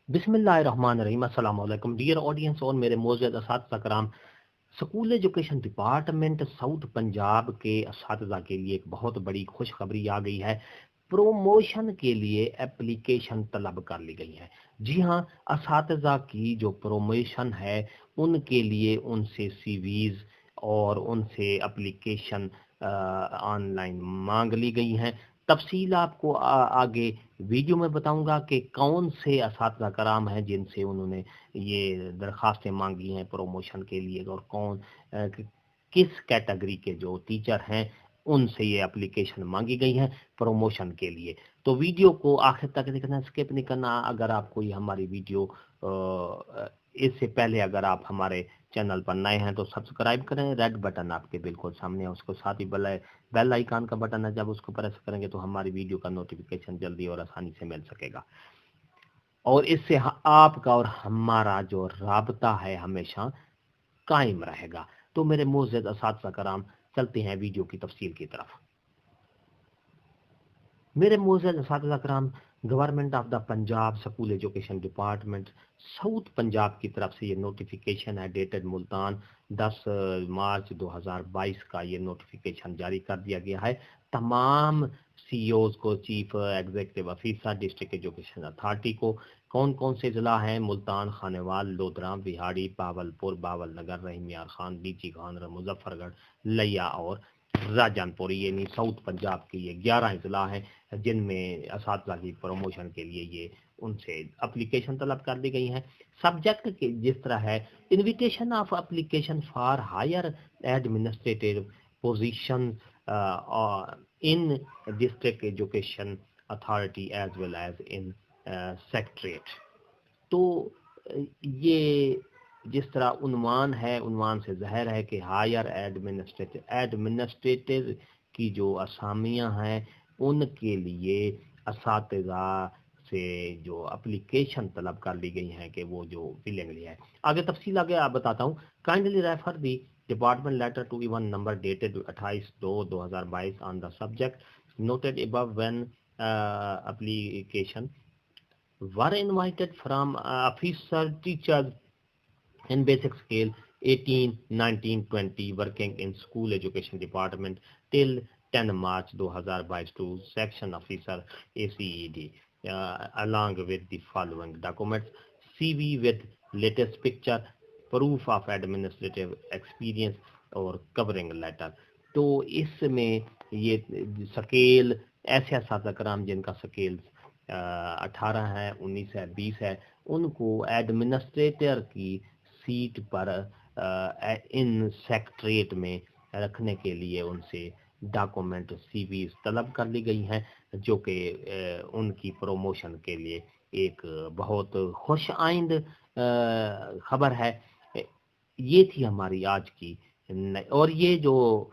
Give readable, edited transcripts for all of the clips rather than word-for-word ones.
बिस्मिल्लाहिर्रहमानिर्रहीम। अस्सलाम वालेकुम डियर ऑडियंस और मेरे मोअज़्ज़ज़ असातिज़ा कराम। School education department south Punjab के असातिज़ा के लिए एक बहुत बड़ी खुशखबरी आ गई है। प्रोमोशन के लिए एप्लीकेशन तलब कर ली गई है। जी हाँ, असातिज़ा की जो प्रोमोशन है उनके लिए उनसे सीवीज और उनसे एप्लीकेशन ऑनलाइन मांग ली गई हैं। तफसील आपको आगे वीडियो में बताऊंगा कि कौन से असातिज़ा कराम हैं जिनसे उन्होंने ये दरख्वास्तें मांगी हैं प्रमोशन के लिए, और कौन किस कैटेगरी के जो टीचर हैं उनसे ये एप्लीकेशन मांगी गई है प्रमोशन के लिए। तो वीडियो को आखिर तक देखना, स्किप नहीं करना। अगर आपको ये हमारी वीडियो इससे पहले अगर आप हमारे चैनल पर नए हैं तो सब्सक्राइब करें। रेड बटन आपके बिल्कुल सामने है, उसको साथ ही बेल आइकन का बटन है, जब उसको प्रेस करेंगे तो हमारी वीडियो का नोटिफिकेशन जल्दी और आसानी से मिल सकेगा। और इससे आपका और हमारा जो राबता है हमेशा कायम रहेगा। तो मेरे मोअज़्ज़ज़ असातिज़ा कराम, चलते हैं वीडियो की तफसील की तरफ। मेरे मोअज़्ज़ज़ असातिज़ा कराम, government of the Punjab school education department south Punjab की तरफ से ये नोटिफिकेशन है, डेटेड मुल्तान 10 मार्च 2022 का ये नोटिफिकेशन जारी कर दिया गया है। तमाम सीईओज को, chief executive officer district education authority को, कौन कौन से ज़िला हैं, मुल्तान, खानेवाल, लोधरा, बिहाड़ी, बावलपुर, बावल नगर, रहीम यार खान, डीची खान, मुजफ्फरगढ़, लिया और राजनपुर, यानी साउथ पंजाब के ये 11 ज़िला हैं जिनमें असातिज़ा की प्रमोशन के लिए ये उनसे एप्लीकेशन तलब कर दी गई है। सब्जेक्ट के जिस तरह है, invitation of application for higher administrative position in district education authority as well as in secretariat. तो ये जिस तरह उन्वान है, उन्वान से ज़ाहिर है कि हायर एडमिनिस्ट्रेटिव की जो असामियाँ हैं उनके लिए असातिज़ा से जो एप्लीकेशन तलब कर ली गई हैं कि वो जो विलिंगली है। आगे तफसील आगे आप बताता हूँ। Kindly refer the department letter to even number dated 28/2/2022 on the subject noted above when application were invited from officer teachers in basic scale 18, 19, 20 working in school education department till 10 March 2022 to section officer ACED along with the following documents: CV with latest picture, proof of administrative experience और covering letter. तो इसमें ये scale ऐसे असातिज़ा कराम जिनका scale 18 है, 19 है, 20 है, उनको एडमिनिस्ट्रेटर की सीट पर इन सेक्रेटरीट में रखने के लिए उनसे डॉक्यूमेंट सीवी तलब कर ली गई हैं, जो कि उनकी प्रमोशन के लिए एक बहुत खुश आइंद खबर है। ये थी हमारी आज की और ये जो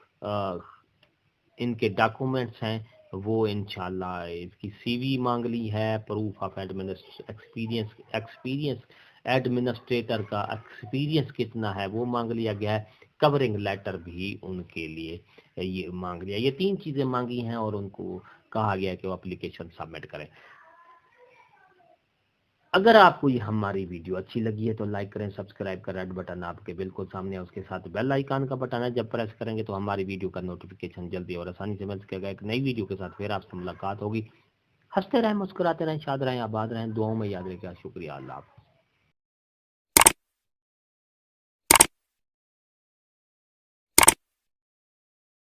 इनके डॉक्यूमेंट्स हैं वो इंशाल्लाह इसकी सीवी मांग ली है, प्रूफ ऑफ एक्सपीरियंस एडमिनिस्ट्रेटर का एक्सपीरियंस कितना है वो मांग लिया गया है, कवरिंग लेटर भी उनके लिए ये मांग लिया। ये 3 चीज़ें मांगी हैं और उनको कहा गया कि वो एप्लीकेशन सबमिट करें। अगर आपको ये हमारी वीडियो अच्छी लगी है तो लाइक करें, सब्सक्राइब का रेड बटन आपके बिल्कुल सामने है, उसके साथ बेल आइकन का बटन है, जब प्रेस करेंगे तो हमारी वीडियो का नोटिफिकेशन जल्दी और आसानी से मिल सकेगा। एक नई वीडियो के साथ फिर आपसे मुलाकात होगी। हंसते रहें, मुस्कुराते रहें, शाद रहें, आबाद रहें, दुआओं में याद रखें। शुक्रिया। अल्लाह।